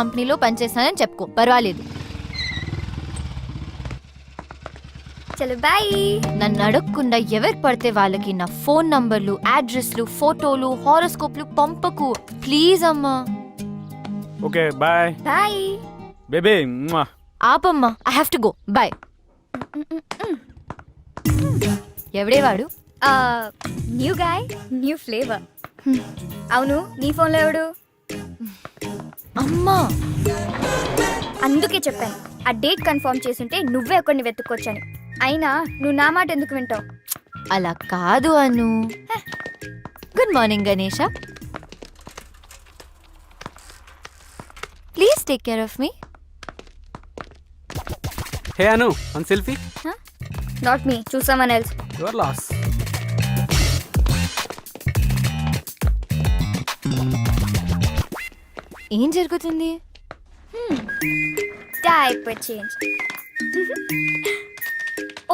కంపెనీలో పనిచేస్తానని చెప్పుకో, పర్వాలేదు. చలో బాయ్. నన్ను అడగకుండా ఎవరు పడితే వాళ్ళకి నా ఫోన్ నంబర్లు, అడ్రస్లు, ఫోటోలు, హారోస్కోప్లు పంపకు ప్లీజ్ అమ్మా. Okay bye bye baby. ఆపమ్మా, I have to go, bye. ఎవడే వాడు? New guy, new flavour. అవును, నీ ఫోన్లో ఎవడు? అమ్మా, అందుకే చెప్పాను ఆ డేట్ కన్ఫర్మ్ చేసుంటే నువ్వే ఒకరిని వెతుక్కొచ్చని. అయినా నువ్వు నా మాట ఎందుకు వింటావు? అలా కాదు Anu. Good morning Ganesha, please take care of me. Hey Anu, one selfie. Not me, choose someone else. Your loss. ఏం జరుగుతుంది? Diaper change.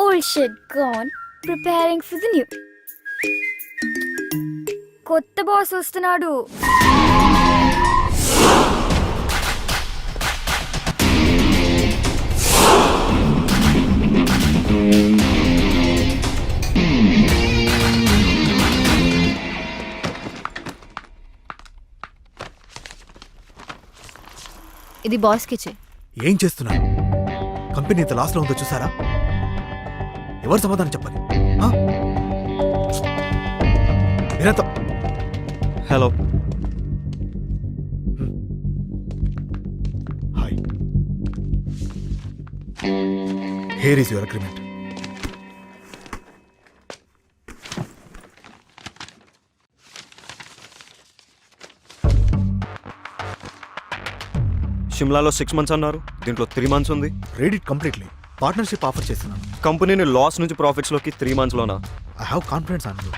Old shit gone, preparing for the new. కొత్త బాస్ వస్తున్నాడు. ఇది బాస్ కిచే. ఏం చేస్తున్నారు? కంపెనీ ఇంత లాస్ లో ఉందో చూసారా? ఎవరు సమాధానం చెప్పాలి? Hello, hi, here is your agreement. షిమ్లాలో 6 months అన్నారు, దీంట్లో 3 months ఉంది. Read it completely. Partnership offer చేస్తున్నాను. కంపెనీని లాస్ నుంచి ప్రాఫిట్స్లోకి 3 monthsలోనా? I have confidence on you.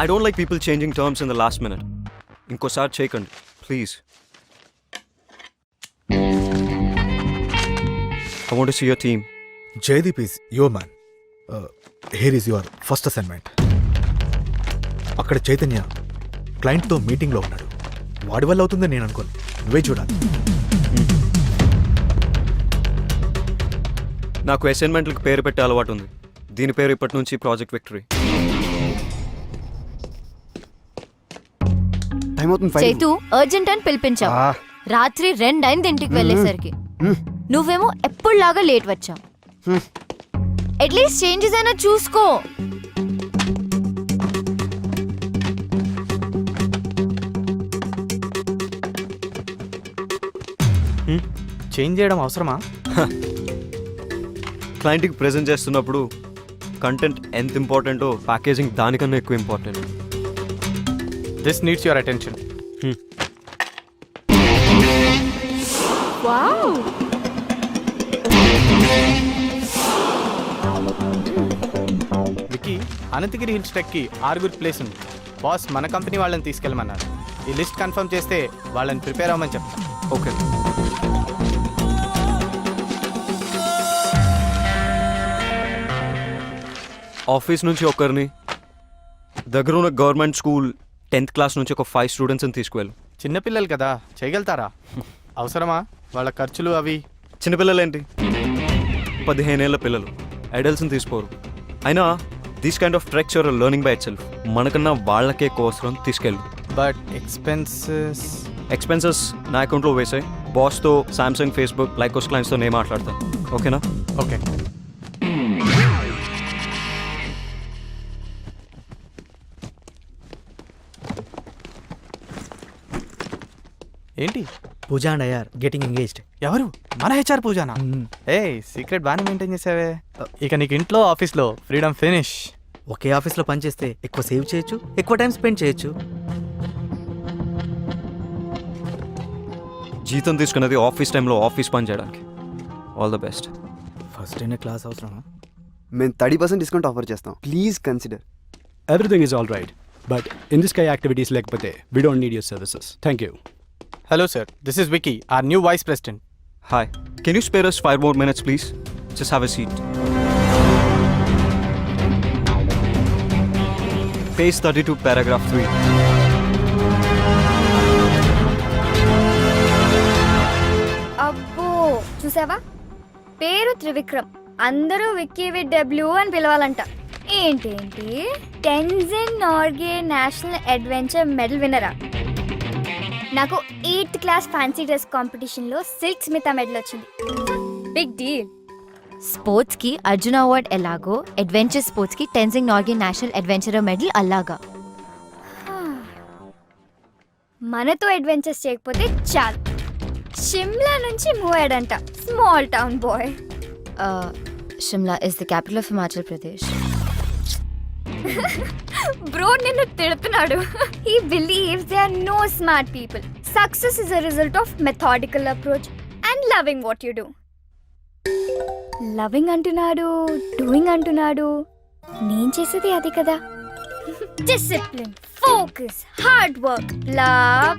I don't like people changing terms in the last minute. ఇంకోసారి చేయకండి please. I want to see your team. Jaydeep is your man. Here is your first assignment. అక్కడ చైతన్య క్లయింట్తో మీటింగ్లో ఉన్నాడు. వాడి వల్ల అవుతుందని నేను అనుకోను, నువ్వే చూడాలి. నాకు అసైన్మెంట్లకు పేరు పెట్టే అలవాటు ఉంది. దీని పేరు ఇప్పటి నుంచి ప్రాజెక్ట్ విక్టరీ. చైతు అర్జెంట్ అని పిలిపించావు. రాత్రి 2 అయింది ఇంటికి వెళ్ళేసరికి. నువ్వేమో ఎప్పుడులాగా లేట్ వచ్చావు. అట్లీస్ట్ చేంజెస్ అయినా చూసుకో. చేంజ్ చేయడం అవసరమా? క్లయింట్కి ప్రెజెంట్ చేస్తున్నప్పుడు కంటెంట్ ఎంత ఇంపార్టెంటో ప్యాకేజింగ్ దానికన్నా ఎక్కువ important. This needs your attention. Wow, Vicky, Ananthagiri hills ట్రెక్కి 6 ప్లేస్ ఉంది. బాస్ మన కంపెనీ వాళ్ళని తీసుకెళ్ళమన్నారు. ఈ లిస్ట్ కన్ఫర్మ్ చేస్తే వాళ్ళని ప్రిపేర్ అవ్వమని చెప్తాను. ఓకే. ఆఫీస్ నుంచి ఒకరిని, దగ్గర ఉన్న గవర్నమెంట్ స్కూల్ 10th class నుంచి ఒక 5 స్టూడెంట్స్ని తీసుకువెళ్ళు. చిన్నపిల్లలు కదా, చేయగలుగుతారా? అవసరమా వాళ్ళ ఖర్చులు అవి? చిన్నపిల్లలు ఏంటి, 15 ఏళ్ల పిల్లలు, అడల్ట్స్ని తీసుకోరు. అయినా these kind of treks are learning by itself. మనకన్నా వాళ్ళకే ఎక్కువ అవసరం, తీసుకెళ్ళు. బట్ ఎక్స్పెన్సెస్ నా అకౌంట్లో వేసాయి. బాస్తో, సామ్సంగ్, ఫేస్బుక్, లైకోస్ క్లయింట్స్తో నేను మాట్లాడతాను. ఓకేనా? ఓకే. ఏంటి? Pooja and I are getting engaged. ఎవరు? మన హెచ్ఆర్ పూజానా? ఏ సీక్రెట్ బాగానే మెయింటైన్ చేసావే. ఇక నీకు ఇంట్లో ఆఫీస్లో ఫ్రీడమ్ ఫినిష్. ఒకే ఆఫీస్లో పనిచేస్తే ఎక్కువ సేవ్ చేయొచ్చు, ఎక్కువ టైం స్పెండ్ చేయొచ్చు. జీతం తీసుకున్నది ఆఫీస్ టైంలో ఆఫీస్ పని చేయడానికి. All the best. ఫస్ట్ అయిన క్లాస్ అవసరమా? మేము 30% డిస్కౌంట్ ఆఫర్ చేస్తాం. Please consider. Everything is all right, but in this kind of activities lekapothe we don't need your services. Thank you. Hello sir, this is Vicky, our new vice president. Hi. Can you spare us 5 more minutes, please? Just have a seat. Page 32, paragraph 3. చూసావా, పేరు త్రివిక్రమ్, అందరూ Vicky with W అని పిలవాలంట. ఏంటేంటి, Tenzing Norgay national adventure medal విన్నరా? నాకు 8th class fancy dress కాంపిటీషన్లో Silk Smitha medal వచ్చింది. Big deal. స్పోర్ట్స్ కి అర్జున అవార్డ్ ఎలాగో అడ్వెంచర్ స్పోర్ట్స్ కి Tenzing Norgay national adventurer medal అలాగా. మనతో అడ్వెంచర్స్ చేయకపోతే చాలు. షిమ్లా నుంచి మూవ్ అయ్యాడంట, small town boy. Shimla is the capital of Himachal Pradesh. Bro నిన్ను తిడుతున్నాడు. He believes there are no smart people. Success is a result of methodical approach and loving what you do. Loving అంటున్నాడు, doing అంటున్నాడు, నేను చేసేది అది కదా. డిసిప్లిన్, ఫోకస్, హార్డ్ వర్క్, బ్లా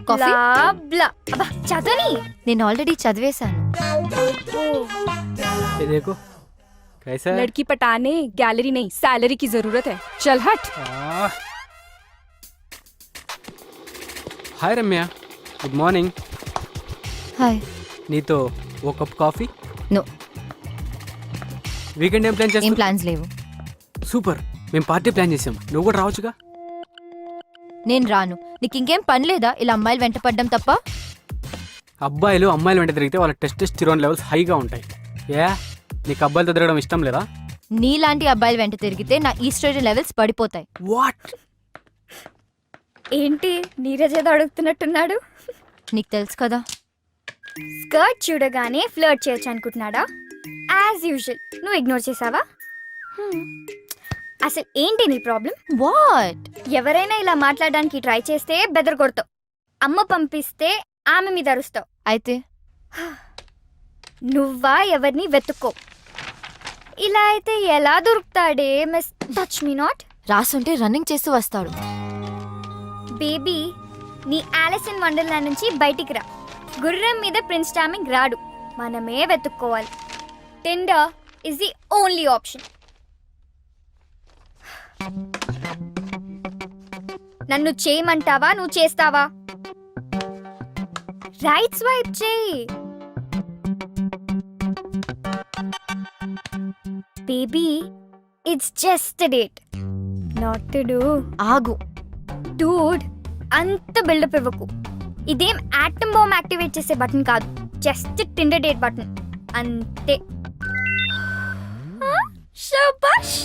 Coffee? బ్లా బ్లా. అబ్బా చదవని. నేను ఆల్రెడీ చదివేశాను. ये देखो कैसा है? लड़की पटाने गैलरी नहीं सैलरी की जरूरत है. चल हट. हाय रम्या, गुड मॉर्निंग. హాయ్. నీతో ఓ కప్ కాఫీ. నో, వీకెండ్ ఏం ప్లాన్ ఏం చేస్తాం? ప్లాన్స్ లేవు. సూపర్, మేము పార్టీ ప్లాన్ చేసాం, నువ్వు కూడా రావచ్చుగా. నేను రాను. నీకు ఇంకేం పని లేదా ఇలా అమ్మాయిలు వెంట పడ్డం తప్ప? అబ్బాయిలు అమ్మాయిలు వెంట తిరిగితే వాళ్ళ టెస్టోస్టెరాన్ లెవెల్స్ హైగా ఉంటాయి. ఏ నీకు అబ్బాయిలతో తిరగడం ఇష్టం లేదా? నీలాంటి అబ్బాయిలు వెంట తిరిగితే నా ఈస్ట్రోజన్ లెవెల్స్ పడిపోతాయి. వాట్? ఏంటి నీరజ్ ఏదో అడుగుతున్నట్టున్నాడు. నీకు తెలుసు కదా. స్కర్ట్ చూడగానే ఫ్లర్ట్ చేయొచ్చు అనుకుంటున్నాడా? యాజ్ యూజువల్ నువ్వు ఇగ్నోర్ చేసావా? అసలు ఏంటి నీ ప్రాబ్లం? వాట్? ఎవరైనా ఇలా మాట్లాడడానికి ట్రై చేస్తే బెదర్ కొడతావు. అమ్మ పంపిస్తే ఆమె మీద అరుస్తావు. అయితే నువ్వా ఎవరిని వెతుక్కో. ఇలా అయితే ఎలా దొరుకుతాడే మిస్ టచ్ మీ నాట్. రాసుంటే రన్నింగ్ చేస్తూ వస్తాడు. బేబీ, నీ ఆలిస్ ఇన్ వండర్లాండ్ నుంచి బయటికి రా. గుర్రం మీద ప్రిన్స్ చార్మింగ్ రాడు, మనమే వెతుక్కోవాలి. Tinder is the only option. నన్ను చేయమంటావా, నువ్వు చేస్తావా? రైట్ స్వైప్ చేయి. Baby, it's just a date, not to do. ఆగు. డూడ్, అంత బిల్డప్ ఇవ్వకు. ఇదేం ఆటమ్ బాంబ్ యాక్టివేట్ చేసే బటన్ కాదు, జస్ట్ టిండర్ డేట్ బటన్ అంతే. శబాష్.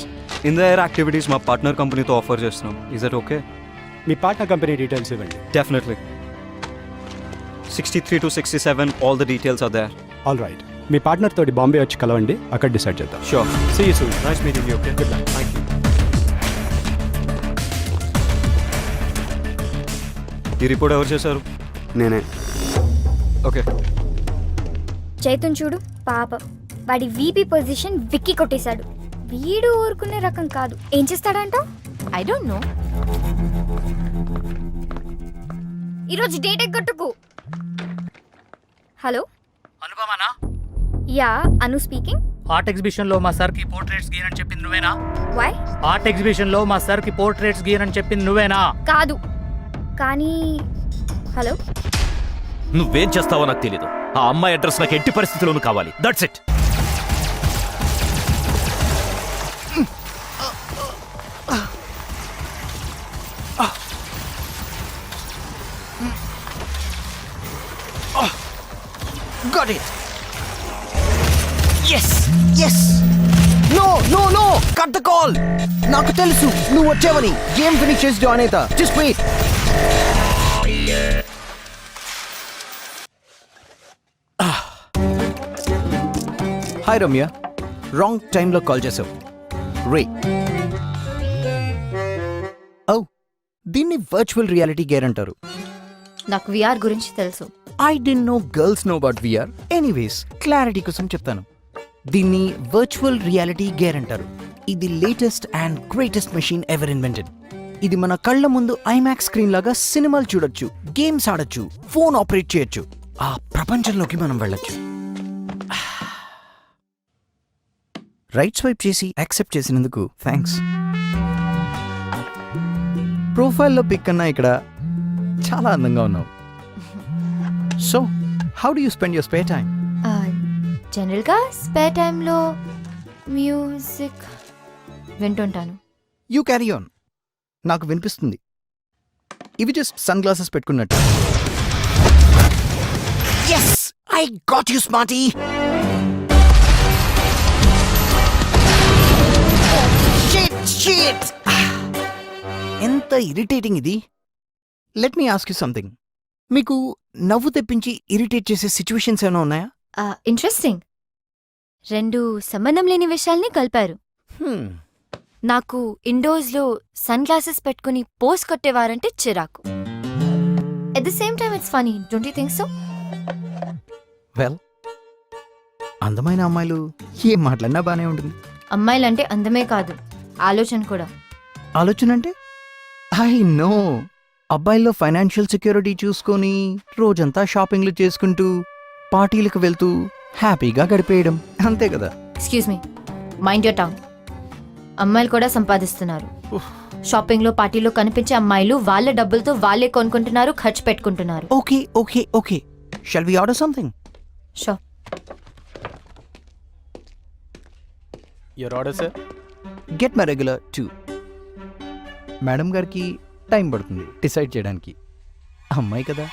ఇన్ ద ఎయిర్ యాక్టివిటీస్ మా పార్ట్నర్ కంపెనీతో ఆఫర్ చేస్తున్నాం. Is that okay? మీ పార్ట్నర్ కంపెనీ డీటెయిల్స్ ఇవ్వండి. Definitely. 63 to 67 all the details are there. All right, me partner తోటి బాంబే వచ్చి కలవండి, అక్కడ డిసైడ్ చేద్దాం. Sure. See you soon. Nice meeting you. Okay, good luck. Thank you. ఈ report ఎవరు చేశారు? నేనే. ఓకే. చైతన్ చూడు, పాపం వాడి వీపీ పొజిషన్ విక్కి కొట్టేశాడు. వీడు ఊరుకునే రకం కాదు. ఏం చేస్తాడంట? I don't know. ఈరోజు డేట్ ఎగ్గొట్టుకు. హలో అనుపమానా? యా, అను స్పీకింగ్. ఆర్ట్ ఎగ్జిబిషన్ లో మా సార్ కి పోర్ట్రేట్స్ గీయనని చెప్పింది నువ్వేనా? వై? ఆర్ట్ ఎగ్జిబిషన్ లో మా సార్ కి పోర్ట్రేట్స్ గీయనని చెప్పింది నువ్వేనా? కాదు, కానీ హలో. నువ్వేం చేస్తావో నాకు తెలీదు. ఆ అమ్మాయి అడ్రస్ నాకు ఎట్టి పరిస్థితుల్లోనూ కావాలి. That's it. Got it. Yes. Yes. No, no, no. Cut the call. నాకు తెలుసు నువ్వు వచ్చావని. గేమ్ ఫినిష్ చేసి జాయిన్ అవుతా. Just wait. Hi Ramya, wrong టైంలో కాల్ చేసావు. రే. ఓ, దీన్ని వర్చువల్ రియాలిటీ గేర్ అంటారు. నాకు విఆర్ గురించి తెలుసు. I didn't know girls know about VR. Anyways, clarity కోసం చెప్తాను. దీన్ని వర్చువల్ రియాలిటీ గేర్ అంటారు. ఇది latest and greatest machine ever invented. ఇది మన కళ్ళ ముందు ఐమాక్స్ స్క్రీన్ లాగా సినిమాలు చూడొచ్చు, గేమ్స్ ఆడొచ్చు, ఫోన్ ఆపరేట్ చేయొచ్చు. ఆ ప్రపంచంలోకి మనం వెళ్ళొచ్చు. రైట్ స్వైప్ చేసి యాక్సెప్ట్ చేసినందుకు థ్యాంక్స్. ప్రొఫైల్లో పిక్ కన్నా ఇక్కడ చాలా అందంగా ఉన్నావు. So, how do you spend your spare time? జనరల్గా స్పేర్ టైంలో మ్యూజిక్ వింటుంటాను. You carry on. నాకు వినిపిస్తుంది. ఇవి జస్ట్ సన్ గ్లాసెస్ పెట్టుకున్నట్టు. Yes, I got you smarty. ఎంత ఇరిటేటింగ్ ఇది. Let me ask you something. మీకు నవ్వు తెప్పించి ఇరిటేట్ చేసే సిచ్యువేషన్స్ ఏమైనా ఉన్నాయా? ఇంట్రెస్టింగ్. 2 సంబంధం లేని విషయాల్ని కలిపారు. నాకు ఇండోర్స్లో సన్ గ్లాసెస్ పెట్టుకుని పోస్ కొట్టేవారంటే చిరాకు. At the same time it's funny, don't you think so? Well, అందమైన అమ్మాయిలు ఏం మాట్లాడినా బానే ఉంటుంది. అమ్మాయిలంటే అందమే కాదు, ఆలోచన కూడా. ఆలోచన అంటే ఐ నో. అబ్బాయిల్లో ఫైనాన్షియల్ సెక్యూరిటీ చూసుకొని రోజంతా షాపింగ్లు చేసుకుంటూ పార్టీలకు వెళ్తూ హ్యాపీగా గడిపేయడం, అంతే కదా. Excuse me, mind your tongue. అమ్మాయిలు కూడా సంపాదిస్తున్నారు. షాపింగ్లో పార్టీలో కనిపించే అమ్మాయిలు వాళ్ళ డబ్బులతో వాళ్ళే కొనుక్కుంటున్నారు, ఖర్చు పెట్టుకుంటున్నారు. Okay okay okay, shall we order something? So. Your order sir. Get my regular 2. Madam గారికి టైం పడుతుంది డిసైడ్ చేయడానికి. అమ్మాయి కదా.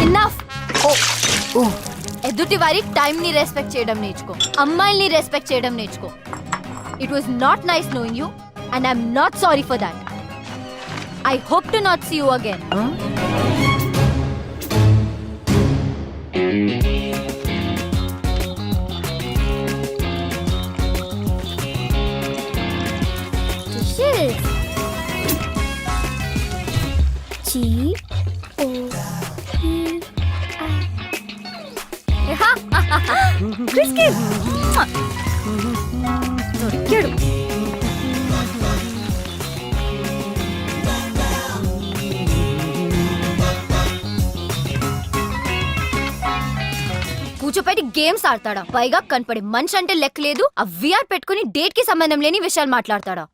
ఇన్నఫ్. ఎదుటి వారి టైం ని రెస్పెక్ట్ చేయడం నేర్చుకో, అమ్మాయిల్ని రెస్పెక్ట్ చేయడం నేర్చుకో. It was not nice knowing you and I'm not sorry for that. I hope to not see you again. దొరికాడు. కూర్చోపెట్టి గేమ్స్ ఆడతాడా? పైగా కనపడే మనిషి అంటే లెక్క లేదు. ఆ విఆర్ పెట్టుకుని డేట్ కి సంబంధం లేని విషయాలు మాట్లాడతాడా?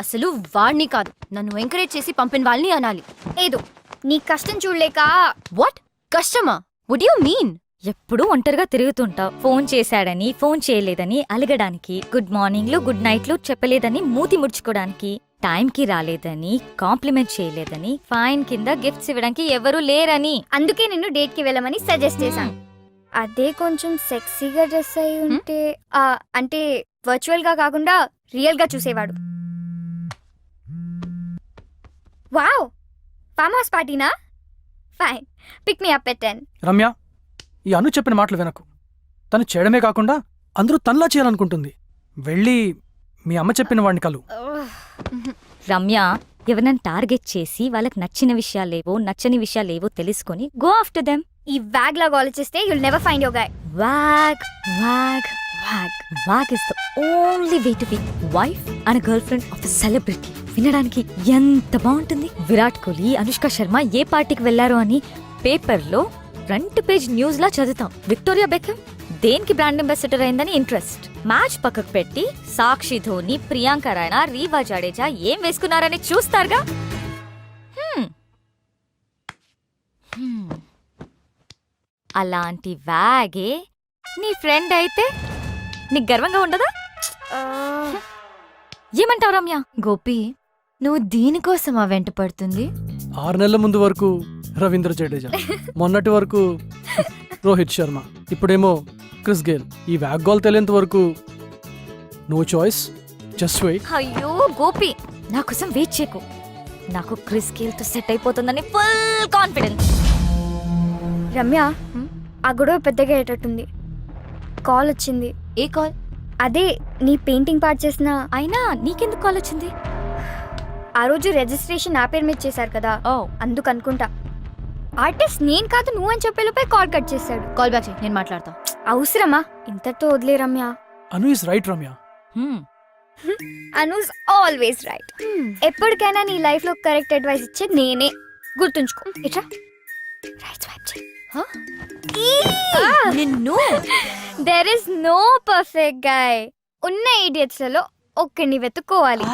అసలు వాడిని కాదు, నన్ను ఎంకరేజ్ చేసి పంపిన వాళ్ళని అనాలి. ఏదో నీ కష్టం చూడలేక. వాట్ కష్టమా? Would you mean? ఎప్పుడూ ఒంటరిగా తిరుగుతుంటావు. ఫోన్ చేశాడని, ఫోన్ చేయలేదని అలగడానికి, గుడ్ మార్నింగ్లు గుడ్ నైట్లు చెప్పలేదని మూతి ముడుచుకోవడానికి, టైంకి రాలేదని, కాంప్లిమెంట్ చేయలేదని, ఫైన్ కింద గిఫ్ట్స్ ఇవ్వడానికి ఎవరూ లేరని. అందుకే నిన్ను డేట్ కి వెళ్ళమని సజెస్ట్ చేశాను. అదే కొంచెం సెక్సీగా డ్రెస్ అయి ఉంటే, అంటే వర్చువల్ గా కాకుండా రియల్ గా చూసేవాడు. వావ్, ఫామ్ హౌస్ పార్టీనా? Fine, pick me up at 10. Ramya, ఈ అను చెప్పిన మాటలు వినకు. తను చేయడమే కాకుండా అందరూ తనలా చేయాలనుకుంటుంది. వెళ్ళి మీ అమ్మ చెప్పిన వాడిని కలు. రమ్య, ఎవరినైనా టార్గెట్ చేసి వాళ్ళకి నచ్చిన విషయాలేవో నచ్చని విషయాలేవో తెలుసుకొని గో ఆఫ్టర్ దెమ్. ఈ వ్యాగ్ లాగా ఆలోచిస్తే you'll never find your guy. Wag wag wag wag is the only way to be wife and girlfriend of the celebrity. వినడానికి ఎంత బాగుంటుంది. విరాట్ కోహ్లీ, అనుష్క శర్మ ఏ పార్టీకి వెళ్లారో అని పేపర్లో ఫ్రంట్ పేజ్ న్యూస్ లా చదువుతాం. విక్టోరియా బెకమ్ దేనికి బ్రాండ్ అంబాసిడర్ అయిందని ఇంట్రెస్ట్. మ్యాచ్ పక్కకు పెట్టి సాక్షి ధోని, ప్రియాంక రాయనా, రీవా జడేజా ఏం వేసుకున్నారని చూస్తారుగా. అలాంటి వ్యాగే నీ ఫ్రెండ్ అయితే నీకు గర్వంగా ఉండదా? ఏమంటావు రమ్య? గోపి, నువ్వు దీనికోసమా వెంట పడుతుంది? 6 నెలల ముందు వరకు రవీంద్ర జడేజా, మొన్నటి వరకు రోహిత్ శర్మ, ఇప్పుడేమో క్రిస్ గేల్. ఈ వ్యాగ్ గోల్ తెలియంత వరకు నో చాయిస్, జస్ట్ వెయిట్. అయ్యో గోపి, నా కోసం వెయిట్ చేయకు. నాకు క్రిస్ గేల్ తో సెట్ అయిపోతుందని ఫుల్ కాన్ఫిడెన్స్. రమ్య, ఆ గొడవ పెద్దగా అయ్యేటట్టుంది. కాల్ వచ్చింది. ఏ కాల్? అదే నీ పెయింటింగ్ పార్ట్ చేసిన. అయినా నీకెందుకు కాల్ వచ్చింది? ఆ రోజు రిజిస్ట్రేషన్ నా పేరు మీద చేశారు కదా, అందుకు అనుకుంటా. ఆర్టిస్ట్ నేను కాదు నువ్వు అని చెప్పేలోపే కాల్ కట్ చేశాడు. కాల్ బ్యాక్ చేయి, నేను మాట్లాడతా. అవసరమా? ఇంతతో వదిలే Ramya. Anu is right Ramya. Anu's always right. ఎప్పటికైనా నీ లైఫ్ లో కరెక్ట్ అడ్వైస్ ఇచ్చే నేనే, గుర్తుంచుకో. ఇట్రా, రైట్ స్వైప్ చేయి. నిన్ను. There is no perfect guy. ఉన్న ఇడియట్స్ లలో ఒక్కడిని వెతుక్కోవాలి.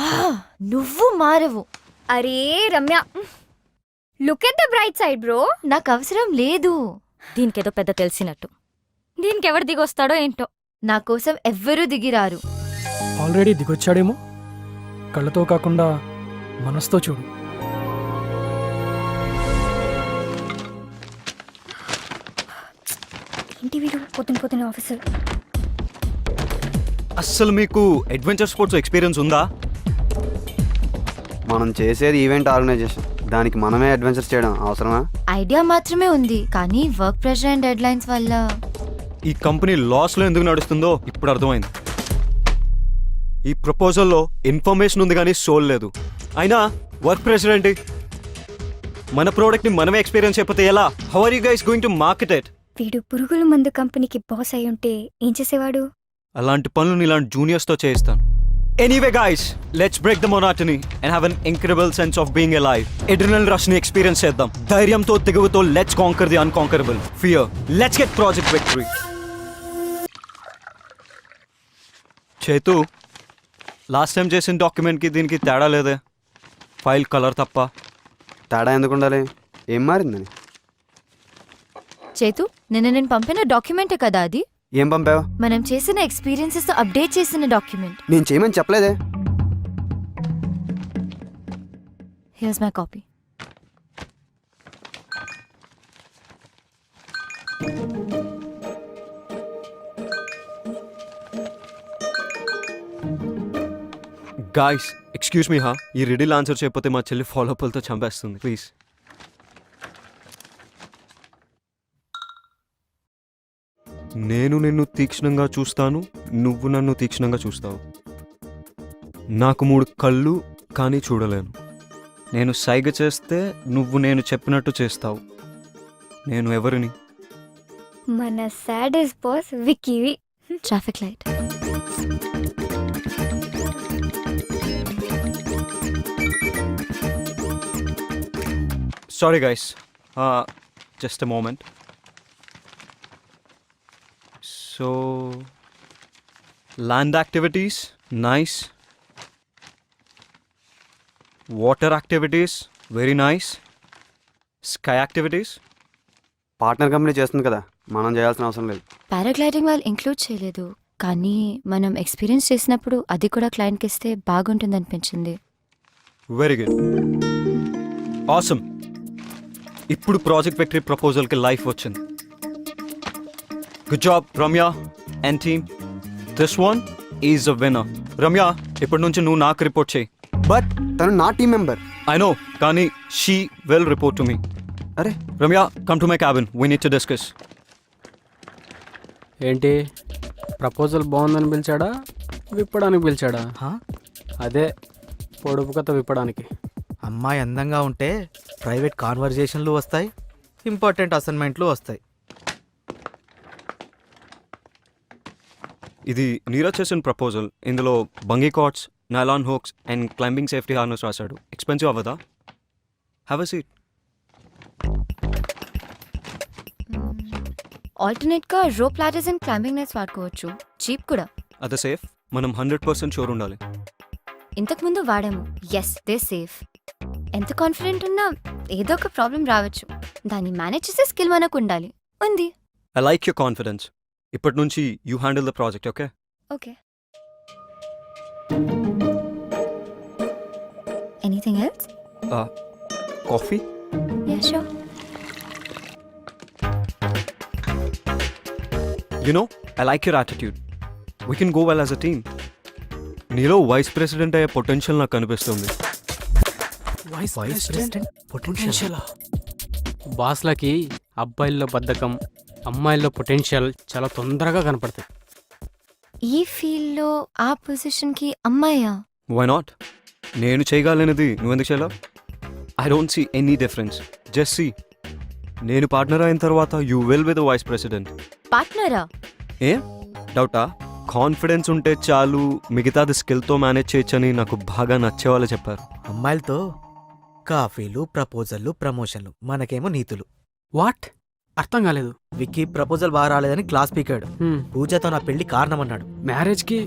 నువ్వు మారవు. అరే Ramya, look at the bright side bro. నాకు అవసరం లేదు. దీనికేదో పెద్ద తెలిసినట్టు. దీనికి ఎవరు దిగొస్తాడో ఏంటో. నా కోసం ఎవ్వరూ దిగిరారు. ఆల్రెడీ దిగొచ్చాడేమో. కళ్ళతో కాకుండా మనసుతో చూడు. ఏంటి వీడు పొద్దున ఆఫీసర్. అస్సలు మీకు అడ్వెంచర్ స్పోర్ట్స్ ఎక్స్పీరియన్స్ ఉందా? మనం చేసేది ఈవెంట్ ఆర్గనైజేషన్, దానికి మనమే అడ్వెంచర్స్ చేయడం అవసరమా? ఐడియా మాత్రమే ఉంది, కానీ work pressure and dead lines వల్ల ఈ కంపెనీ లాస్లో ఎందుకు నడుస్తుందో ఇప్పుడు అర్థమైంది. ఈ ప్రపోజల్లో ఇన్ఫర్మేషన్ ఉంది కానీ సోల్ లేదు. అయినా వర్క్ ప్రెషర్ ఏంటి? మన ప్రోడక్ట్ని మనమే ఎక్స్పీరియన్స్ అయిపోతే ఎలా? How are you guys going to market it? వీడు పురుగుల మందు కంపెనీకి బాస్ అయి ఉంటే ఏం చేసేవాడు? అలాంటి పనులు ఇలాంటి జూనియర్స్తో చేయిస్తాను. Anyway guys, let's break the monotony and have an incredible sense of being alive. Adrenaline rush ని ఎక్స్పీరియన్స్ చేద్దాం. ధైర్యంతో తెగువతో let's conquer the unconquerable. Fear, let's get project victory. చేతు, లాస్ట్ టైం చేసిన డాక్యుమెంట్కి దీనికి తేడా లేదే? ఫైల్ కలర్ తప్ప. తేడా ఎందుకు ఉండాలి? ఏం మారిందని? చేతు, నిన్న నేను పంపిన డాక్యుమెంటే కదా అది? ఏం పంపావు? మనం చేసిన ఎక్స్పీరియన్సెస్ అప్డేట్ చేసిన డాక్యుమెంట్. నేను చేయమని చెప్పలేదే. Here's my copy. Guys, excuse me హా, ఈ రిడిల్ ఆన్సర్ చేయకపోతే మా చెల్లి ఫాలోఅప్లతో చంపేస్తుంది. ప్లీజ్. నేను నిన్ను తీక్షణంగా చూస్తాను, నువ్వు నన్ను తీక్షణంగా చూస్తావు. నాకు 3 కళ్ళు కానీ చూడలేను. నేను సైగ చేస్తే నువ్వు నేను చెప్పినట్టు చేస్తావు. నేను ఎవరిని? మన సాడెస్ట్ బాస్ విక్కీవి. Traffic light. Sorry guys, just a moment. So, land activities, nice. Water activities, very nice. Sky activities. Partner company చేస్తుంది కదా, మనం చేయాల్సిన అవసరం లేదు. పారాగ్లైడింగ్ వాళ్ళు ఇంక్లూడ్ చేయలేదు, కానీ మనం ఎక్స్పీరియన్స్ చేసినప్పుడు అది కూడా క్లయింట్కి ఇస్తే బాగుంటుంది అనిపించింది. Very good. Awesome. ఇప్పుడు ప్రాజెక్ట్ విక్టరీ ప్రపోజల్కి లైఫ్ వచ్చింది. Good job Ramya and team. This one is a winner. Ramya, ఇప్పటి నుంచి నువ్వు నాకు రిపోర్ట్ చేయి. బట్ తను నా టీం మెంబర్. ఐ నో, కానీ she will report to me. అరే Ramya, come to my cabin, we need to discuss. ఏంటి ప్రపోజల్ బాగుందని పిలిచాడా, విప్పడానికి పిలిచాడా? అదే పొడుపు కథ విప్పడానికి. అమ్మాయి అందంగా ఉంటే ప్రైవేట్ కాన్వర్జేషన్లు వస్తాయి, ఇంపార్టెంట్ అసైన్మెంట్లు వస్తాయి. ఇది నీరజ్ చేసిన ప్రపోజల్. ఇందులో bungee cords, nylon hooks and climbing safety harness రాశాడు. ఎక్స్పెన్సివ్ అవ్వదా? Have a seat. ఆల్టర్నేట్గా rope ladders and climbing nets వాడుకోవచ్చు, చీప్ కూడా. అదే సేఫ్. మనం 100% షూర్ ఉండాలి. ఇంతకుముందు వాడాము, ఎస్ దే సేఫ్. ఎంత కాన్ఫిడెంట్ ఉన్నా ఏదో ఒక ప్రాబ్లం రావచ్చు, దాన్ని మేనేజ్ చేసే స్కిల్ మనకు ఉండాలి. ఉంది. I like your confidence. ఇప్పటి నుంచి you handle the project, okay? Okay. Anything else? Coffee? Yeah sure. You know, I like your attitude. We can go well as a team. నీలో vice president అయ్యే potential నాకు కనిపిస్తుంది. Vice president potential. బాస్లకి అబ్బాయిల్లో బద్ధకం, అమ్మాయిల్లో పొటెన్షియల్ చాలా తొందరగా కనపడతాయి. ఈ ఫీల్డ్లో ఆ పొజిషన్కి అమ్మాయా? Why not? నేను చేయగలనిది నువ్వెందుకు చేయలేవు? I don't see any difference. Just see, నేను పార్ట్నర్ అయిన తర్వాత you will be the vice president. పార్ట్నరా? ఏ డౌటా? కాన్ఫిడెన్స్ ఉంటే చాలు, మిగతాది స్కిల్తో మేనేజ్ చేయొచ్చని నాకు బాగా నచ్చేవాళ్ళు చెప్పారు. అమ్మాయిలతో కాఫీలు, ప్రపోజల్లు, ప్రమోషన్లు, మనకేమో నీతులు. వాట్? అర్థం కాలేదు. విక్కీ ప్రపోజల్ బాగా రాలేదని క్లాస్ పీకాడు. పూజతో నా పెళ్లి కారణమన్నాడు. మ్యారేజ్కి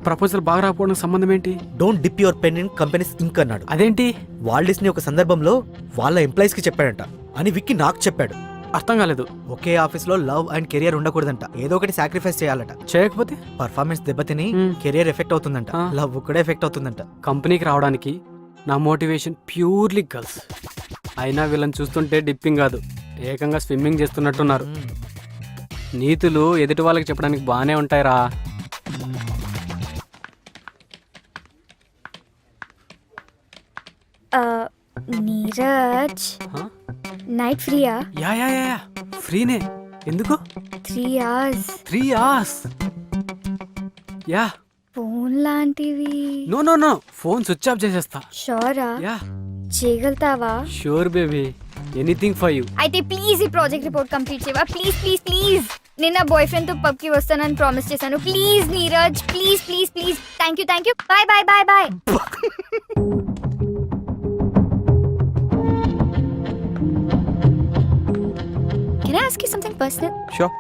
ప్రపోజల్ బాగా రాకపోవడానికి సంబంధం ఏంటి? Don't dip your pen in companies ink అన్నాడు. అదేంటి? వాల్డిస్ని ఒక సందర్భంలో వాళ్ళ ఎంప్లాయీస్ కి చెప్పాడంట అని విక్కీ నాకు చెప్పాడు. అర్థం కాలేదు. ఒకే ఆఫీస్లో లవ్ అండ్ కెరియర్ ఉండకూడదంట. ఏదో ఒకటి సాక్రిఫైస్ చేయాలట. చేయకపోతే పర్ఫార్మెన్స్ దెబ్బతిని మ్మ్. కెరియర్ ఎఫెక్ట్ అవుతుందంట. ఆ. లవ్ కూడా ఎఫెక్ట్ అవుతుందంట. కంపెనీకి రావడానికి నా మోటివేషన్ ప్యూర్లీ గర్ల్స్. అయినా వీళ్ళని చూస్తుంటే డిప్పింగ్ కాదు, ఏకంగా స్విమ్మింగ్ చేస్తున్నట్టున్నారు. నీతులు ఎదుటి వాళ్ళకి చెప్పడానికి బాగానే ఉంటాయిరా. నీరజ్ హ? నైట్ ఫ్రీయా? Yeah yeah yeah yeah. ఫ్రీనే. ఎందుకు? 3 hours 3 hours. యా. ఫోన్ లాంటివి. No no no, phone switch off చేసేస్తా. షోరా? యా చేయగలుగుతావా? Sure baby, anything for you. అయితే ప్లీజ్ ఈ ప్రాజెక్ట్ రిపోర్ట్ కంప్లీట్ చేయవా? Please please please. నిన్న బాయ్ ఫ్రెండ్ తో పబ్ కి వస్తానని ప్రామిస్ చేశాను. Please Neeraj, please please please. Thank you. Bye bye bye bye. Can I ask you something personal? Sure.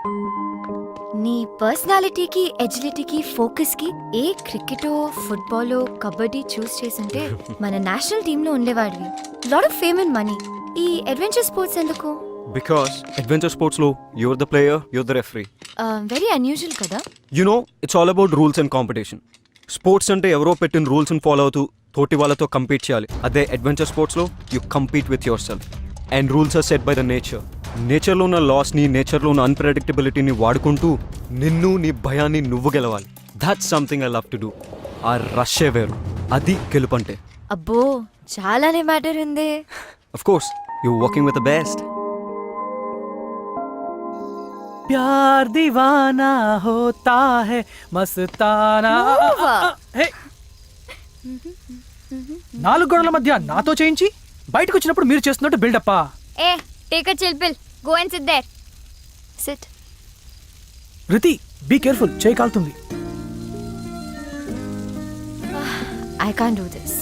నీ పర్సనాలిటీకి, ఎజిలిటీకి, focus కి ఏ క్రికెటో, ఫుట్బాలో, కబడ్డీ చూస్ చేస్తుంటే మన నేషనల్ టీమ్ లో ఉండేవాడివి. Lot of fame and money. ఈ అడ్వెంచర్ స్పోర్ట్స్ ఎందుకు? బికాస్ అడ్వెంచర్ స్పోర్ట్స్లో you're the player, you're the referee. Very unusual కదా. It's all about rules and competition. Sports అంటే ఎవరో పెట్టిన రూల్స్ని ఫాలో అవుతూ తోటి వాళ్ళతో కంపీట్ చేయాలి. అదే అడ్వెంచర్ స్పోర్ట్స్లో you compete with yourself. And rules are set by the nature. నేచర్లో ఉన్న లాస్ని, నేచర్లో ఉన్న అన్ప్రెడిక్టబిలిటీని వాడుకుంటూ నిన్ను, నీ భయాన్ని నువ్వు గెలవాలి. That's something I love to do. ఆ రష్యే వేరు, అది గెలుపంటే. అబ్బో, చాలానే మ్యాటర్ ఉంది. Of course, you're working with the best. ప్యార్ దీవానా హోతా హై మస్తానా. హే, 4 గోడల మధ్య నాతో చేయించి బయటకు వచ్చినప్పుడు మీరు చేస్తున్నట్టు బిల్డప్పా. ఏ take a chill pill. Go and sit there. Sit. Riti, be careful, చేయి కాలుతుంది. I can't do this.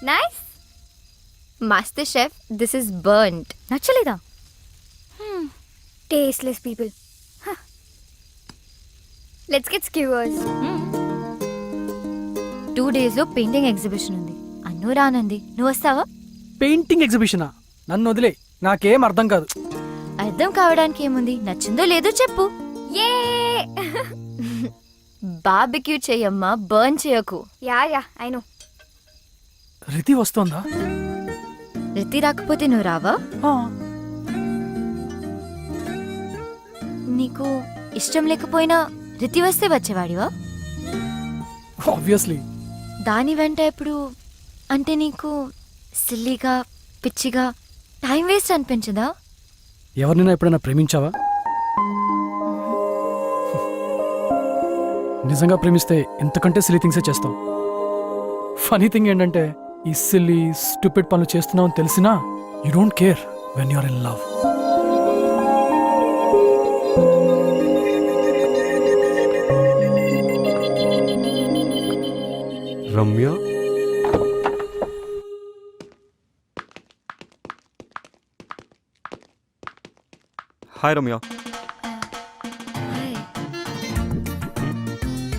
Nice. Master chef, this is burned. నచ్చలేదా? Tasteless people. Let's get skewers. 2 days లో పెయింటింగ్ ఎగ్జిబిషన్ ఉంది. అన్ను రానంది, నువ్వు వస్తావా? పెయింటింగ్ ఎగ్జిబిషనా? నన్ను వదిలే, నాకేం అర్థం కాదు. అర్థం కావడానికి ఏముంది, నచ్చిందో లేదో చెప్పు. ఏ బార్బిక్యూ చెయ్యమ్మా, బర్న్ చేయకు. Yeah I know. రితి వస్తోందా? రితి రాకపోతే నువ్వు రావా? ఆ, నీకు ఇష్టం లేకపోయినా రితి వస్తే వచ్చేవాడివా? ఆబ్వియస్లీ. దాని వెంట ఎప్పుడు అంటే నీకు సిల్లీగా, పిచ్చిగా, టైం వేస్ట్ అనిపించదా? ఎవరినైనా ఎప్పుడైనా ప్రేమించావా? నిజంగా ప్రేమిస్తే ఎంతకంటే సిల్లీ థింగ్సే చేస్తాం. ఫనీ థింగ్ ఏంటంటే, ఈ సిల్లీ స్టూపిడ్ పనులు చేస్తున్నావు తెలిసినా you don't care when you're in love. Ramya, hi Ramya.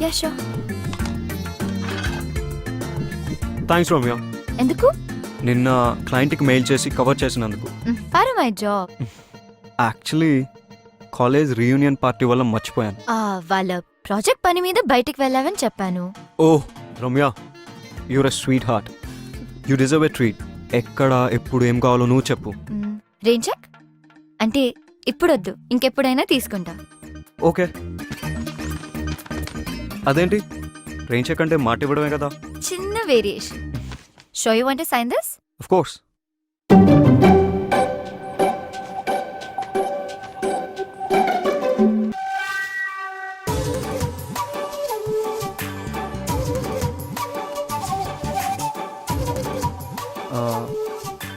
Yeah sure. Thanks Ramya. ఎందుకు? నిన్న క్లయింట్కి మెయిల్ చేసి కవర్ చేసినందుకు. పారు my job. Actually college reunion party వల్ల మర్చిపోయాను. వాళ్ళ ప్రాజెక్ట్ పని మీద బయటికి వెళ్ళావని చెప్పాను. Oh Ramya, you're a sweetheart. You deserve a treat. ఎక్కడ, ఎప్పుడు, ఏం కావాలో నువ్వు చెప్పు. రెయిన్ చెక్ అంటే ఇప్పుడొద్దు, ఇంకెప్పుడైనా తీసుకుంటా. ఓకే. అదేంటి, రెయిన్ చెక్ అంటే మాట ఇవ్వడమే కదా. చిన్న variation. So you want to sign this? Of course.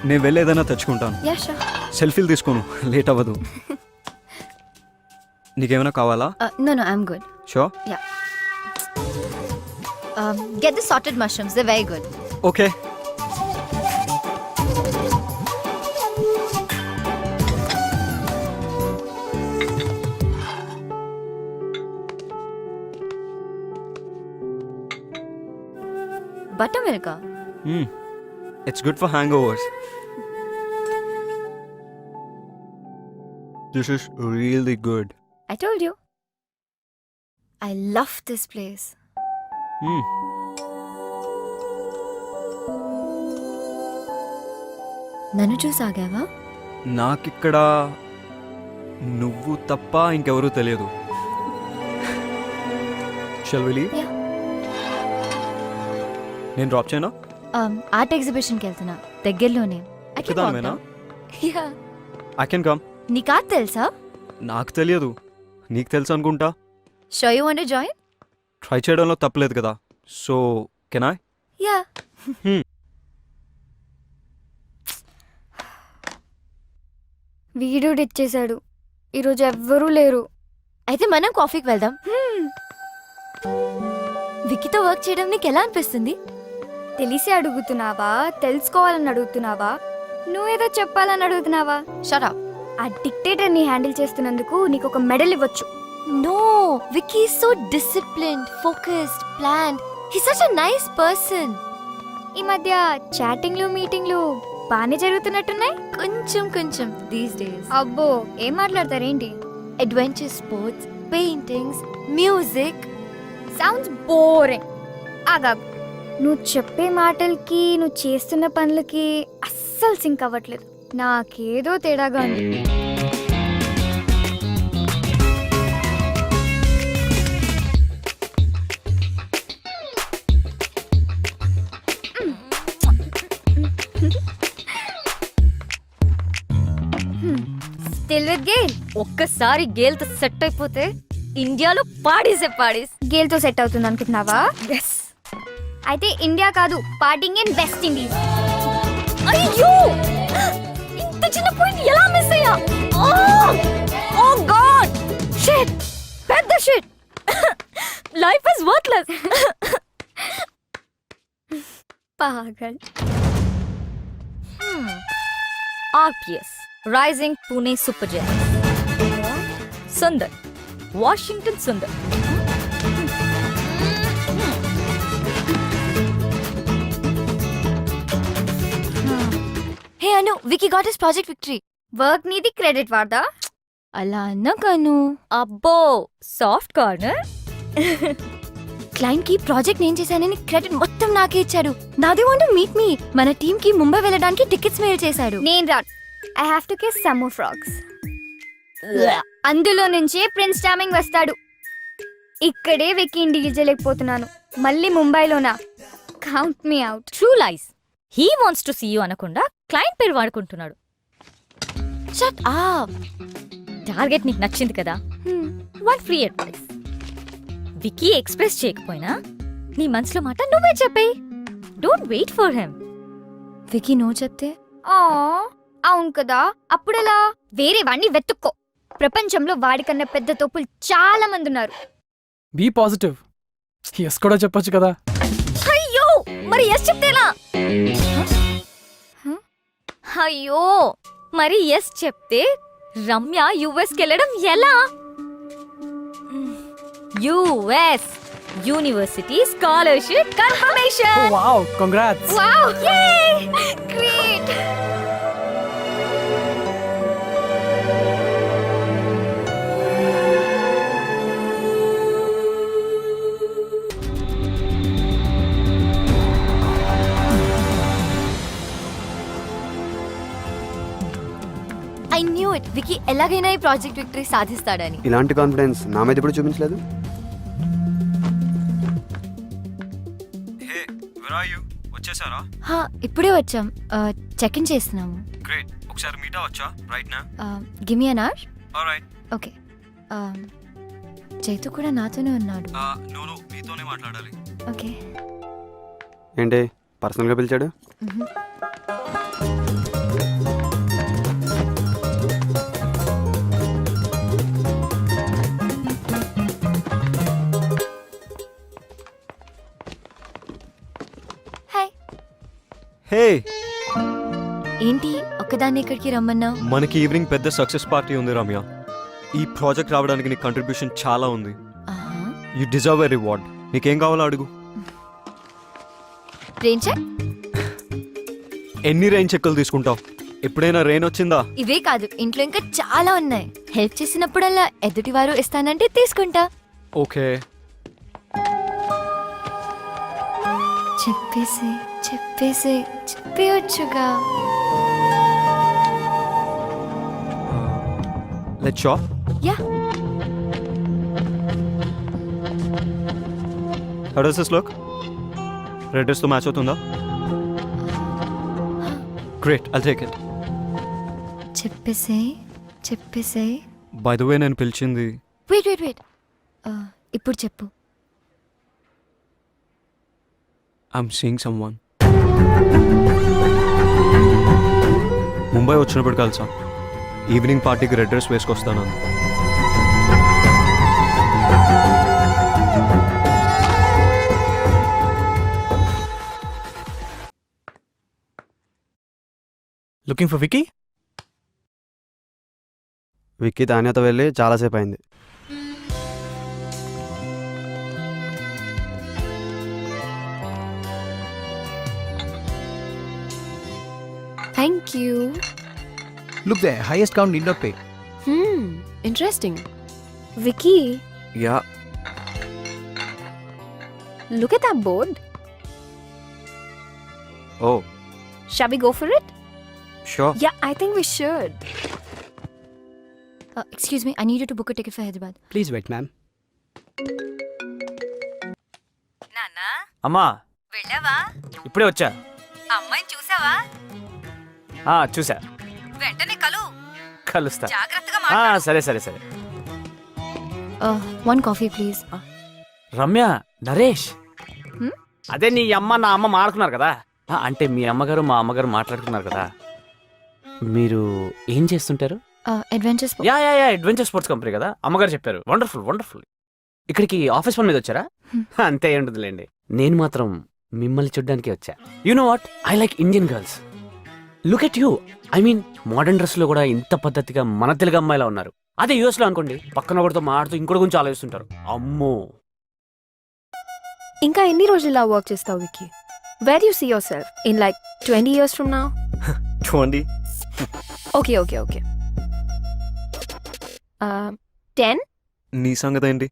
నేను వెళ్ళేదైనా తెచ్చుకుంటాను. Yeah sure. సెల్ఫీలు తీసుకోను, లేట్ అవ్వదు. నీకేమైనా కావాలా? No I'm good. Sure. Yeah. Get the sorted mushrooms, they're very good. Okay. Butter మిల్కా? It's good for hangovers. This is really good. I told you. I love this place. నన్ను చూసాగావా? నాకిక్కడ నువ్వు తప్ప ఇంకెవరూ తెలియదు. Shall we leave? Yeah. నేను drop చేయనా? Art ఎగ్జిబిషన్కి వెళ్తున్నా, దగ్గరలోనే. I can walk చిదానమేనా? down. Yeah. I can come. నీకు ఆర్ట్ తెలుసా? నాకు తెలియదు, నీకు తెలుసు అనుకుంటా. Sure you want to join? Try చేయడంలో తప్పలేదు కదా. So can I? Yeah. Video ఇచ్చేశాడు. ఈరోజు ఎవ్వరూ లేరు. అయితే మనం కాఫీకి వెళ్దాం. విక్కీతో వర్క్ చేయడం నీకు ఎలా అనిపిస్తుంది? తెలిసి అడుగుతున్నావా, తెలుసుకోవాలని అడుగుతున్నావా, నువ్వేదో చెప్పాలని అడుగుతున్నావా? Shut up. ఆ డిక్టేటర్ని హ్యాండిల్ చేస్తున్నందుకు నీకు ఒక మెడల్ ఇవ్వచ్చు. No, Vicky is so disciplined, focused, planned. He's such a nice person. ఈ మధ్య చాటింగ్లు మీటింగ్లు బాగానే జరుగుతున్నట్టున్నాయి. కొంచెం these days. అబ్బో, ఏం మాట్లాడతారేంటి? Adventure sports, paintings, music. Sounds boring. ఆగాగు, నువ్వు చెప్పే మాటలకి నువ్వు చేస్తున్న పనులకి అస్సలు సింక్ అవ్వట్లేదు. నాకేదో తేడాగా ఉంది. Still with Gayle. ఒక్కసారి గేల్తో సెట్ అయిపోతే ఇండియాలో పాడేసే పాడేస్. గేల్తో సెట్ అవుతుంది అనుకుంటున్నావా? ఎస్. అయితే ఇండియా కాదు, పార్టింగ్ ఇన్ వెస్ట్ ఇండీస్. అయ్యో, ఇంత చిన్న పాయింట్ ఎలా మిస్ అయ్యా? ఓ గాడ్, షిట్, పెద్ద షిట్. Life is worthless. పాగల్. RPS, Rising Pune Super Giants. Sundar, Washington Sundar. Hey Anu, Vicky got his project victory. Work నీది, క్రెడిట్ వాడదా? అలా అన్నగాను. అబ్బో, సాఫ్ట్ కార్నర్. క్లయింట్ కి ప్రాజెక్ట్ నేను చేశానని క్రెడిట్ మొత్తం నాకే ఇచ్చాడు. నాది వాంట్ టు మీట్ మీ. మన టీమ్ కి ముంబై వెళ్ళడానికి టికెట్స్ మెయిల్ చేశాడు. నేను రాను. I have to kiss some more frogs. అందులో నుంచే ప్రిన్స్ చార్మింగ్ వస్తాడు. ఇక్కడే వెక్కి డీల్ చేయలేకపోతున్నాను. మళ్ళీ ముంబైలోనా? Count me out. True lies. He wants to see you అనకుండా క్లయింట్ పేరు వాడుకుంటున్నాడు. Shut up. టార్గెట్ నీకు నచ్చింది కదా, one free advice. Vicky express చేయకపోయినా నీ మనసులో మాట నువ్వే చెప్పేయ్. Don't wait for him. Vicky no చెప్తే? ఆ, అవును కదా, అప్పుడెలా? వేరే వాడిని వెతుక్కో. ప్రపంచంలో వాడికన్నా పెద్ద తోపులు చాలా మంది ఉన్నారు. Be positive. ఎస్ కూడా చెప్పొచ్చు కదా. అయ్యో, మరి ఎస్ చెప్తేలా? అయ్యో, మరి ఎస్ చెప్తే రమ్య యుఎస్కి వెళ్ళడం ఎలా? US university scholarship confirmation. Wow, congrats. Wow, yay, great. I knew it. Vicky ఎలాగైనా ఈ ప్రాజెక్ట్ విక్టరీ సాధిస్తాడని. ఇలాంటి కాన్ఫిడెన్స్ నా మీద ఎప్పుడు చూపించలేదు. Hey, where are you? వచ్చేసారా? హా, ఇప్పుడే వచ్చాం. చెక్ ఇన్ చేస్తున్నాము. గ్రేట్. ఒకసారి మీట్ అవ్వచ్చా రైట్ నా? Give me an hour. Alright. Okay. Chaitu కూడా నాతోనే ఉన్నాడు. నో మీతోనే మాట్లాడాలి. ఓకే. ఏంటి పర్సనల్గా పిలిచాడు? హాయ్. హే, ఏంటి ఒక్కదాన్ని ఇక్కడికి రమ్మన్నావు? మనకి ఈవినింగ్ పెద్ద సక్సెస్ పార్టీ ఉంది రమ్య. ఈ ప్రాజెక్ట్ రావడానికి నీ కంట్రిబ్యూషన్ చాలా ఉంది. You deserve a reward. నీకేం కావాలో అడుగు. రెయిన్ చెక్ ఎన్ని రెయిన్ చెక్కులు తీసుకుంటావు? ఎప్పుడైనా రెయిన్ వచ్చిందా? ఇవే కాదు, ఇంట్లో ఇంకా చాలా ఉన్నాయి. హెల్ప్ చేసినప్పుడల్లా ఎదుటివారు ఇస్తానంటే తీసుకుంటా. ఓకే. చెప్పేసి చెప్పేసి చెప్పేయొచ్చుగా. Let's shop. Yeah. How does this look? Red dress తో మ్యాచ్ అవుతుందా? Great, I'll take it. చెప్పేసే చెప్పేసే. బై ద వే నేను పిలిచింది. వెయిట్ వెయిట్ వెయిట్, ఇప్పుడు చెప్పు. I'm seeing someone. ముంబై వచ్చినప్పుడు కలిసా. ఈవినింగ్ పార్టీకి రెడ్ డ్రెస్ వేసుకొస్తాను. Looking for Vicky? విక్కీ తాన్యతో వెళ్ళి చాలాసేపు అయింది. Thank you. Look there, highest count need not pay. Interesting. Vicky, yeah. Look at that board. Oh Shall we go for it? Sure. Yeah, I think we should. Excuse me, I need to book a ticket for Hyderabad. Please wait ma'am. నాన్నా అమ్మా వెళ్ళావా? ఇప్పుడే వచ్చా. అమ్మాయిని చూసావా? చూసా. వెంటనే కలుస్తా. జాగ్రత్తగా సరే సరే సరే. One coffee please. Ramya, Naresh, అదే నీ అమ్మ నా అమ్మ మాట్లాడుకున్నారు కదా. అంటే మీ అమ్మగారు మా అమ్మగారు మాట్లాడుకున్నారు కదా. మీరు ఏం చేస్తుంటారు? Adventures. Yeah yeah yeah adventure sports company కదా, అమ్మగారు చెప్పారు. Wonderful wonderful. ఇక్కడికి ఆఫీస్ పని మీద వచ్చారా? అంతే ఉండదులేండి. నేను మాత్రం మిమ్మల్ని చూడ్డానికి వచ్చా. You know what, I like Indian girls. Look at you. I mean modern dress లో కూడా ఇంత పద్ధతిగా మన తెలుగు అమ్మాయిలా ఉన్నారు. అదే యూఎస్ లో అనుకోండి, పక్కన ఒకటితో మాడుతూ ఇంకోటి గురించి ఆలోచిస్తుంటారు. అమ్మో. ఇంకా ఎన్ని రోజులు ఇలా వర్క్ చేస్తావు Vicky? Where do you see yourself? In like 20 years from now? 20. Okay. 10? నీ సంగతి ఏంటి?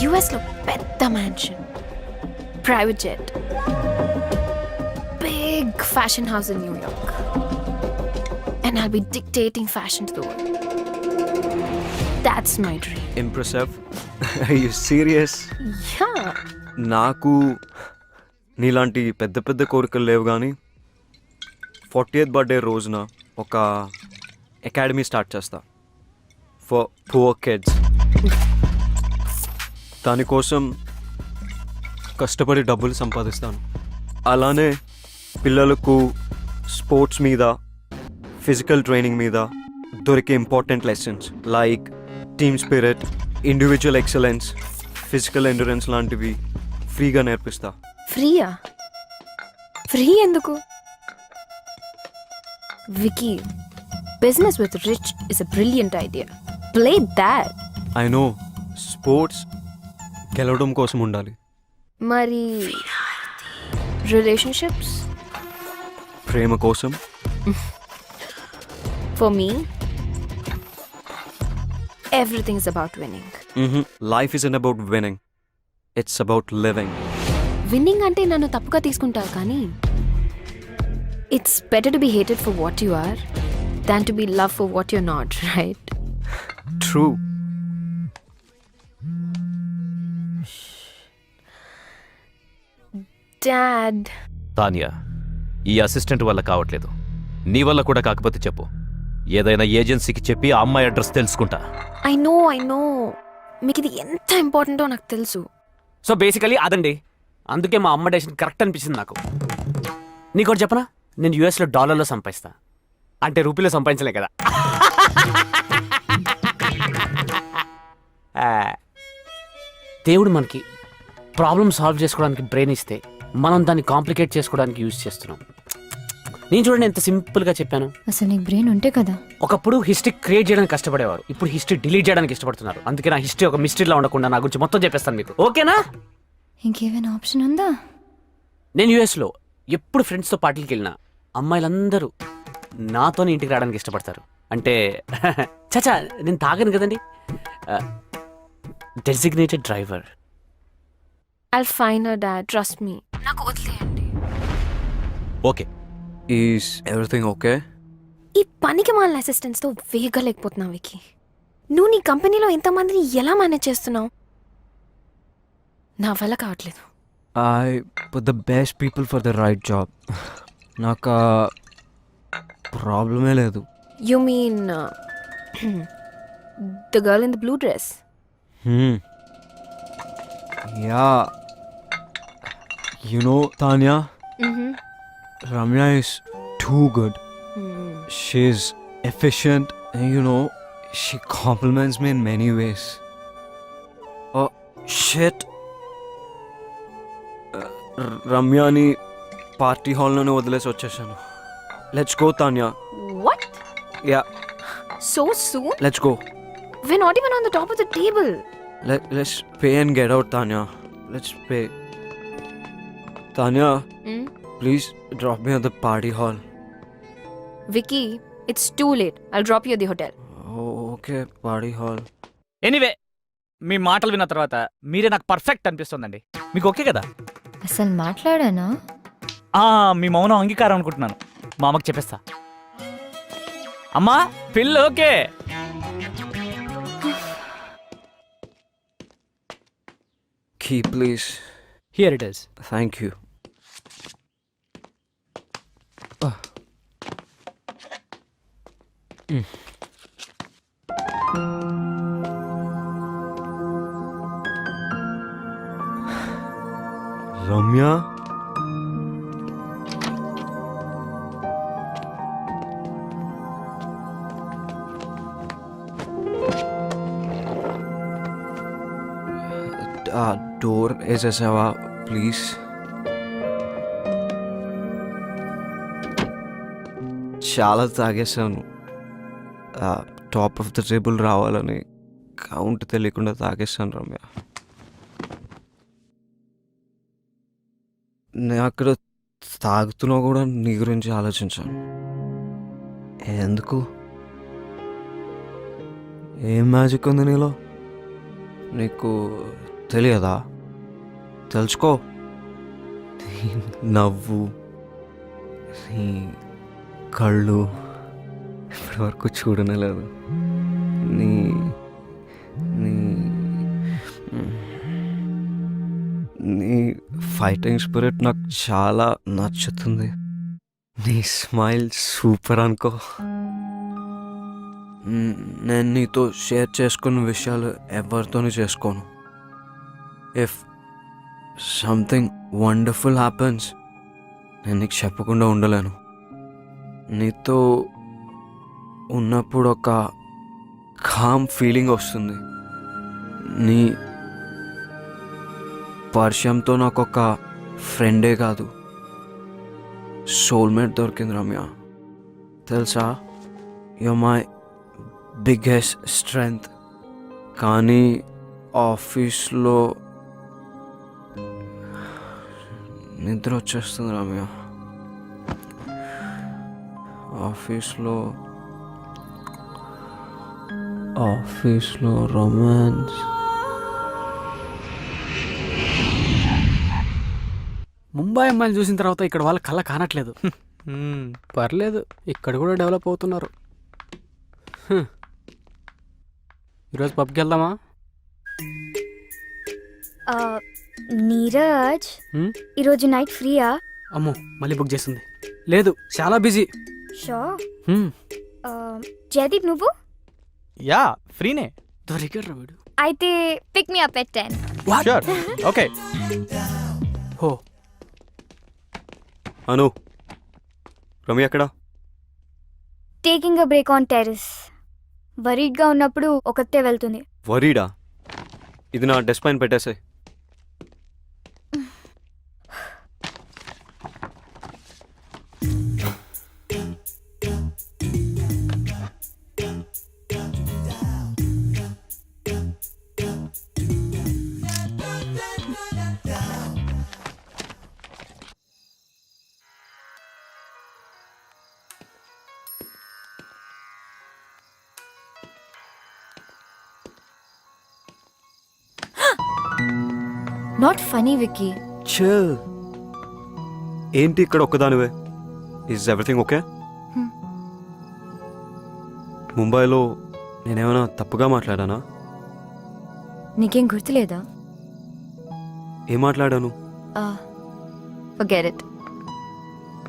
US లో పెద్ద mansion, private jet, big fashion house in New York, and I'll be dictating fashion to the world. That's my dream. Impressive. Are you serious? Yeah. నాకు నీలాంటి పెద్ద పెద్ద కోరికలు లేవు, కానీ 40th బర్త్డే రోజున ఒక అకాడమీ స్టార్ట్ చేస్తా ఫర్ పువర్ కిడ్స్. దానికోసం కష్టపడి డబ్బులు సంపాదిస్తాను. అలానే పిల్లలకు స్పోర్ట్స్ మీద, ఫిజికల్ ట్రైనింగ్ మీద దొరికే important lessons like team spirit, individual excellence, physical endurance లాంటివి ఫ్రీగా నేర్పిస్తా. ఫ్రీయా? ఫ్రీ ఎందుకు? Vicky, business with rich is a brilliant idea. Play that. I know, sports గెలవడం కోసం ఉండాలి. మరి రిలేషన్షిప్స్? ప్రేమ కోసం. For me, everything is about winning. Life isn't about winning. It's about living. Winning అంటే నన్ను తప్పుగా తీసుకుంటావు, కానీ it's better to be hated for what you are than to be love for what you not, right? True. Dad, Tania, ఈ assistant వల్ల కావట్లేదు. నీ వల్ల కూడా కాకపోతే చెప్పు. ఏదైనా ఏజెన్సీకి చెప్పి ఆ అమ్మాయి అడ్రస్ తెలుసుకుంటా. ఐ నో మీకు ఇది ఎంత ఇంపార్టెంటో నాకు తెలుసు. సో బేసికలీ అదండి. అందుకే మా అమ్మ డెసిషన్ కరెక్ట్ అనిపించింది నాకు. నీకోటి చెప్పనా, నేను యూఎస్లో డాలర్లో సంపాదిస్తా, అంటే రూపీలో సంపాదించలే కదా. దేవుడు మనకి ప్రాబ్లమ్ సాల్వ్ చేసుకోవడానికి బ్రెయిన్ ఇస్తే మనం దాన్ని కాంప్లికేట్ చేసుకోవడానికి యూజ్ చేస్తున్నాం. నేను చూడండి ఎంత సింపుల్గా చెప్పాను. అసలు నీకు బ్రెయిన్ ఉంటే కదా. ఒకప్పుడు హిస్టరీ క్రియేట్ చేయడానికి కష్టపడేవారు, ఇప్పుడు హిస్టరీ డిలీట్ చేయడానికి ఇష్టపడుతున్నారు. అందుకే నా హిస్టరీ ఒక మిస్టరీలా ఉండకుండా నా గురించి మొత్తం చెప్పేస్తాను మీకు, ఓకేనా? ఇంకేమైనా ఆప్షన్ ఉందా? నేను యూఎస్లో ఎప్పుడు ఫ్రెండ్స్తో పార్టీకి వెళ్ళినా అమ్మాయిలందరూ నాతోనే ఇంటికి రావడానికి ఇష్టపడతారు. అంటే చచా నేను తాగను కదండి. Designated driver. I'll find her, Dad. Trust me. నాకు వదిలేయండి. Okay, is everything okay? ఈ పనికి మాలిన అసిస్టెంట్స్తో వేగలేకపోతున్నావు వికి. నువ్వు నీ కంపెనీలో ఎంతమందిని ఎలా మేనేజ్ చేస్తున్నావు? నా వల్ల కావట్లేదు. I put the best people for the right job. నాకు ప్రాబ్లమే లేదు. You mean the girl in the blue dress? Yeah, you know Tanya, Mm-hmm. Ramya is too good. She's efficient and you know, she compliments me in many ways. Oh, shit. రమ్యాని party హాల్లోనే వదిలేసి వచ్చేసాను. Let's go Tanya. What? Yeah, So soon? Let's go. We're not even on the top of the table. Let's pay and get out, Tanya. Let's pay. Tanya, please drop me at the party hall. Vicky, it's too late. I'll drop you at the hotel. Oh, okay, party hall. Anyway, మీ మాటలు విన్న తర్వాత మీరే నాకు perfect అనిపిస్తుందండి. మీకు okay కదా? అసలు మాట్లాడానా? మీ మౌనం అంగీకారం అనుకుంటున్నాను. మా అమ్మకి చెప్పేస్తా. అమ్మా, పిల్ల okay. Key, please. Here it is. Thank you. Ramya? Door వేసేసావా ప్లీజ్? చాలా తాగేసాను. టాప్ ఆఫ్ ద టేబుల్ రావాలని కౌంట్ తెలియకుండా తాగేసాను రమ్య. నేను అక్కడ తాగుతున్నా కూడా నీ గురించి ఆలోచించాను. ఎందుకు? ఏం మ్యాజిక్ ఉంది నీలో? నీకు తెలియదా? తెలుసుకో. నీ నవ్వు, నీ కళ్ళు ఇప్పటి వరకు చూడనే లేదు. నీ నీ నీ ఫైటింగ్ స్పిరిట్ నాకు చాలా నచ్చుతుంది. నీ స్మైల్ సూపర్ అనుకో. నేను నీతో షేర్ చేసుకున్న విషయాలు ఎవరితోనూ చేసుకోను. ఇఫ్ సంథింగ్ వండర్ఫుల్ హ్యాపెన్స్ నేను నీకు చెప్పకుండా ఉండలేను. నీతో ఉన్నప్పుడు ఒక కామ్ ఫీలింగ్ వస్తుంది. నీ పరిచయంతో నాకు ఒక ఫ్రెండే కాదు, సోల్మేట్ దొరికింది రమ్య. తెలుసా, యు మై బిగ్గెస్ట్ స్ట్రెంగ్త్. కానీ ఆఫీస్లో నిద్ర వచ్చేస్తుంది రమ్య. ఆఫీస్లో రొమాన్స్. ముంబై అమ్మాయిలు చూసిన తర్వాత ఇక్కడ వాళ్ళ కళ్ళ కానట్లేదు. పర్లేదు, ఇక్కడ కూడా డెవలప్ అవుతున్నారు. ఈరోజు పబ్కి వెళ్దామా? నీరజ్, ఈరోజు నైట్ ఫ్రీయా? అమ్మో, మళ్ళీ బుక్ చేస్తుంది. లేదు, చాలా బిజీ. షో. జయదీప్, నువ్వు? యా, ఫ్రీనే. దొరికారు వీడు. అయితే pick me up at 10. Okay. హో, అను, రమ్య ఎక్కడ? Taking a break on terrace. వరీడ్గా ఉన్నప్పుడు ఒకతే వెళ్తుంది. వరీడా? ఇది నా డెస్క్ పైన పెట్టేసాయి. Not funny Vicky. చిల్. ఏంటి ఇక్కడ ఒక్కదానివే? Is everything okay? ముంబైలో నేనేమైనా తప్పుగా మాట్లాడానా? నీకేం గుర్తులేదా? ఏం మాట్లాడాను? Forget it.